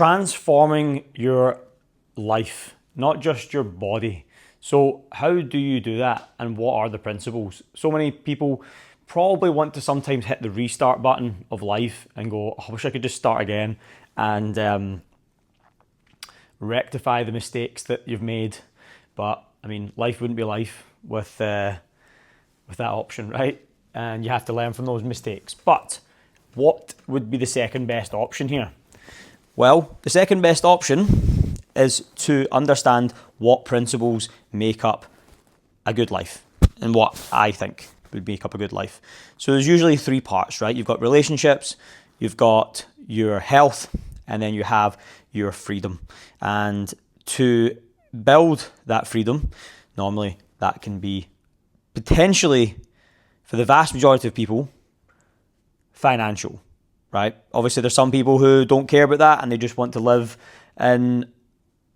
transforming your life, not just your body. So how do you do that, and what are the principles? So many people probably want to sometimes hit the restart button of life and go, oh, I wish I could just start again and rectify the mistakes that you've made. But I mean, life wouldn't be life with that option, right? And you have to learn from those mistakes. But what would be the second best option here? Well, the second best option is to understand what principles make up a good life and what I think would make up a good life. So there's usually three parts, right? You've got relationships, you've got your health, and then you have your freedom. And to build that freedom, normally that can be potentially, for the vast majority of people, financial, right? Obviously there's some people who don't care about that and they just want to live in,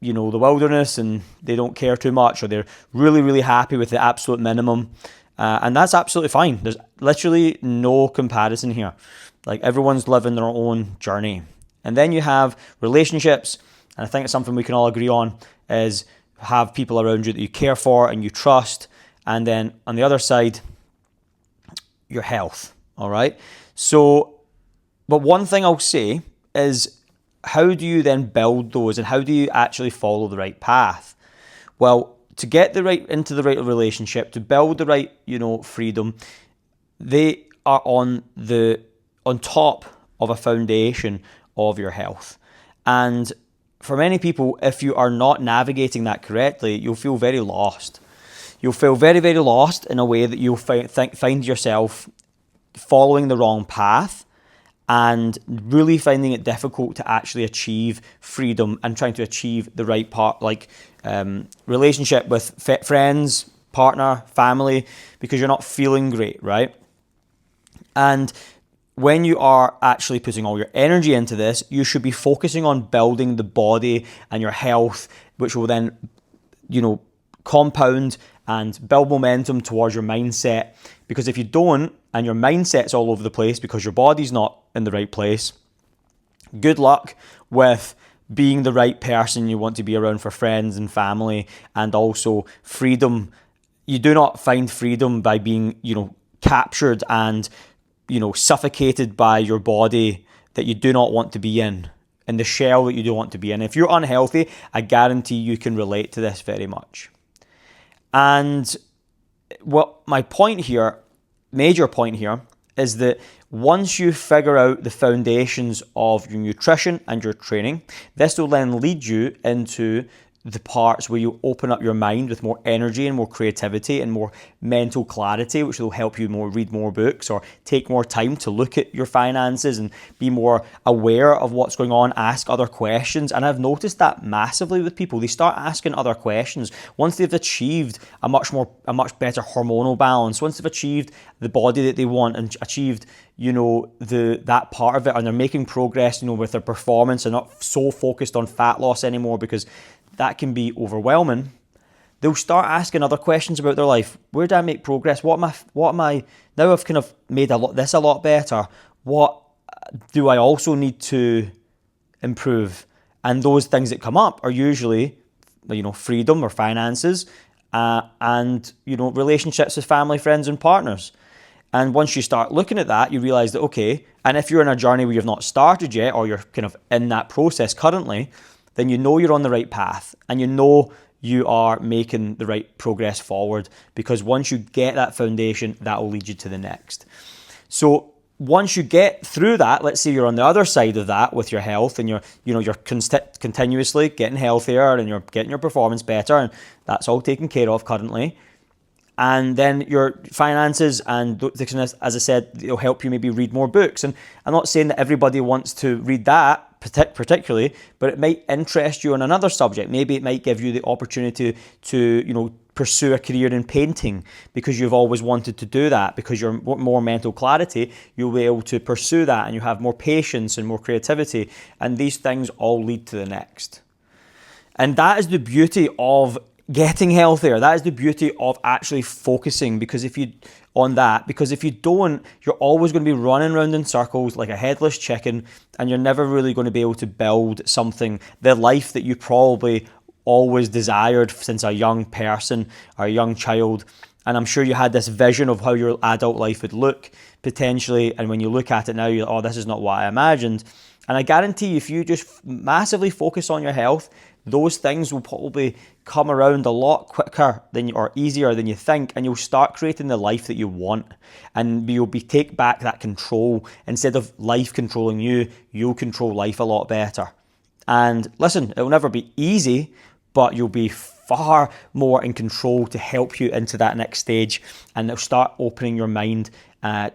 the wilderness, and they don't care too much, or they're really, really happy with the absolute minimum. And that's absolutely fine. There's literally no comparison here. Like, everyone's living their own journey. And then you have relationships, and I think it's something we can all agree on, is have people around you that you care for and you trust. And then on the other side, your health, all right? So, but one thing I'll say is, how do you then build those, and how do you actually follow the right path? Well, to get into the right relationship, to build the right, freedom, they are on top of a foundation of your health. And for many people, if you are not navigating that correctly, you'll feel very lost. You'll feel very, very lost in a way that you'll find yourself following the wrong path and really finding it difficult to actually achieve freedom and trying to achieve the right part, like relationship with friends, partner, family, because you're not feeling great, right? And when you are actually putting all your energy into this, you should be focusing on building the body and your health, which will then, compound and build momentum towards your mindset. Because if you don't, and your mindset's all over the place because your body's not in the right place, good luck with being the right person you want to be around for friends and family, and also freedom. You do not find freedom by being, captured and, suffocated by your body that you do not want to be in the shell that you don't want to be in. If you're unhealthy, I guarantee you can relate to this very much. And what my major point here, is that once you figure out the foundations of your nutrition and your training, this will then lead you into the parts where you open up your mind with more energy and more creativity and more mental clarity, which will help you read more books or take more time to look at your finances and be more aware of what's going on, ask other questions. And I've noticed that massively with people. They start asking other questions once they've achieved a much better hormonal balance, once they've achieved the body that they want and achieved that part of it, and they're making progress with their performance and not so focused on fat loss anymore, because that can be overwhelming. They'll start asking other questions about their life. Where do I make progress? What am I now? I've kind of made a lot better. What do I also need to improve? And those things that come up are usually, freedom or finances, and relationships with family, friends, and partners. And once you start looking at that, you realize that, okay, and if you're in a journey where you've not started yet, or you're kind of in that process currently, then you're on the right path, and you are making the right progress forward, because once you get that foundation, that will lead you to the next. So once you get through that, let's say you're on the other side of that with your health, and you're continuously getting healthier and you're getting your performance better, and that's all taken care of currently. And then your finances, and as I said, it'll help you maybe read more books. And I'm not saying that everybody wants to read that particularly, but it might interest you on another subject. Maybe it might give you the opportunity to pursue a career in painting, because you've always wanted to do that, because you're more mental clarity, you'll be able to pursue that, and you have more patience and more creativity, and these things all lead to the next. And that is the beauty of getting healthier. That is the beauty of actually focusing, because if you don't, you're always going to be running around in circles like a headless chicken, and you're never really going to be able to build something, the life that you probably always desired since a young person or a young child. And I'm sure you had this vision of how your adult life would look potentially, and when you look at it now, you're like, oh, this is not what I imagined. And I guarantee you, if you just massively focus on your health, those things will probably come around a lot quicker or easier than you think, and you'll start creating the life that you want, and take back that control. Instead of life controlling you, you'll control life a lot better. And listen, it'll never be easy, but you'll be far more in control to help you into that next stage, and it'll start opening your mind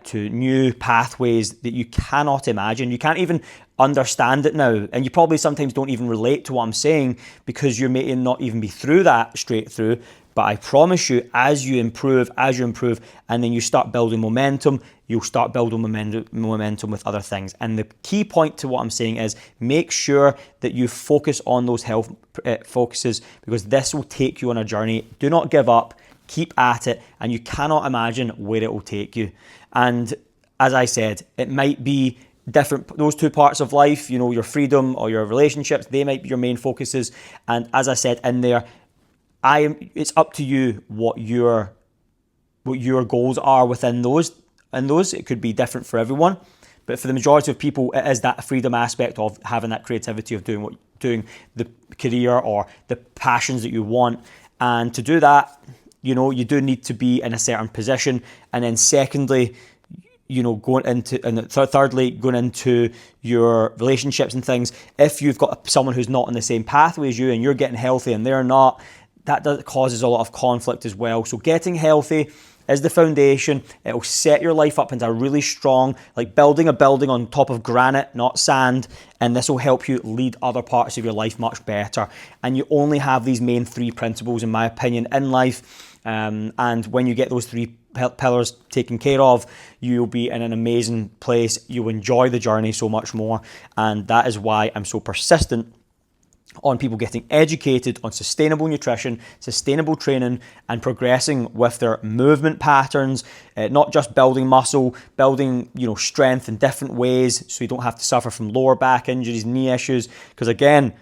to new pathways that you cannot imagine. You can't even understand it now, and you probably sometimes don't even relate to what I'm saying because you may not even be through that straight through. But I promise you, as you improve, and then you start building momentum, you'll start building momentum with other things. And the key point to what I'm saying is make sure that you focus on those health focuses, because this will take you on a journey. Do not give up. Keep at it, and you cannot imagine where it will take you. And as I said, it might be different, those two parts of life, your freedom or your relationships, they might be your main focuses. And as I said in there, it's up to you what your goals are within those. And it could be different for everyone, but for the majority of people, it is that freedom aspect of having that creativity of doing the career or the passions that you want. And to do that, you do need to be in a certain position. And then secondly, thirdly, going into your relationships and things. If you've got someone who's not on the same pathway as you and you're getting healthy and they're not, that causes a lot of conflict as well. So getting healthy is the foundation. It'll set your life up into a really strong, like building a building on top of granite, not sand. And this will help you lead other parts of your life much better. And you only have these main three principles, in my opinion, in life. And when you get those three pillars taken care of, you'll be in an amazing place. You'll enjoy the journey so much more. And that is why I'm so persistent on people getting educated on sustainable nutrition, sustainable training, and progressing with their movement patterns, not just building muscle, building strength in different ways, so you don't have to suffer from lower back injuries, knee issues. Because again,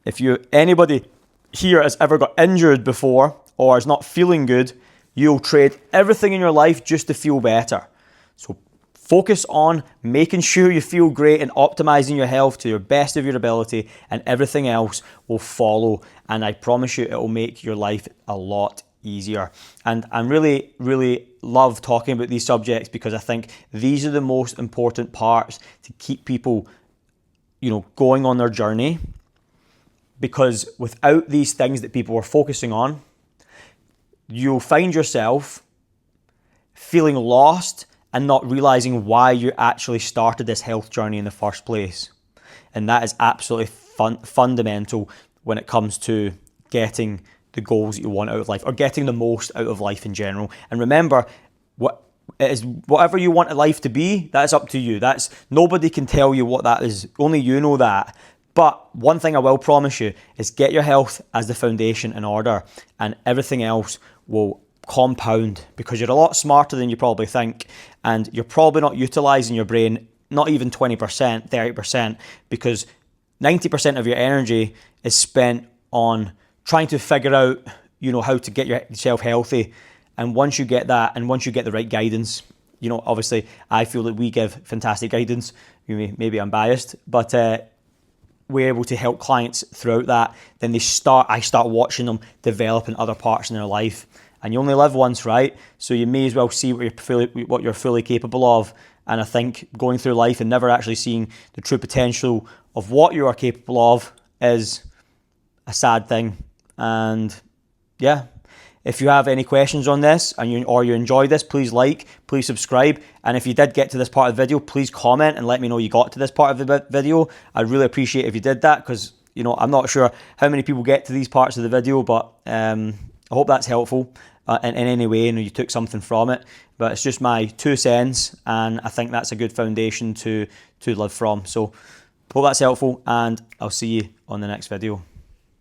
if anybody here has ever got injured before or is not feeling good, you'll trade everything in your life just to feel better. So focus on making sure you feel great and optimizing your health to your best of your ability, and everything else will follow. And I promise you, it will make your life a lot easier. And I really, really love talking about these subjects because I think these are the most important parts to keep people, going on their journey. Because without these things that people are focusing on, you'll find yourself feeling lost and not realizing why you actually started this health journey in the first place. And that is absolutely fundamental when it comes to getting the goals that you want out of life, or getting the most out of life in general. And remember, whatever you want life to be, that's up to you. Nobody can tell you what that is. Only you know that. But one thing I will promise you is get your health as the foundation in order, and everything else will compound, because you're a lot smarter than you probably think, and you're probably not utilizing your brain, not even 20%, 30%, because 90% of your energy is spent on trying to figure out, how to get yourself healthy. And once you get that, and once you get the right guidance, obviously I feel that we give fantastic guidance. Maybe I'm biased, but we're able to help clients throughout that. Then I start watching them develop in other parts in their life. And you only live once, right? So you may as well see what you're fully capable of. And I think going through life and never actually seeing the true potential of what you are capable of is a sad thing. And yeah, if you have any questions on this or you enjoy this, please please subscribe. And if you did get to this part of the video, please comment and let me know you got to this part of the video. I'd really appreciate if you did that, because I'm not sure how many people get to these parts of the video, but I hope that's helpful in any way and you took something from it. But it's just my 2 cents, and I think that's a good foundation to live from. So hope that's helpful, and I'll see you on the next video.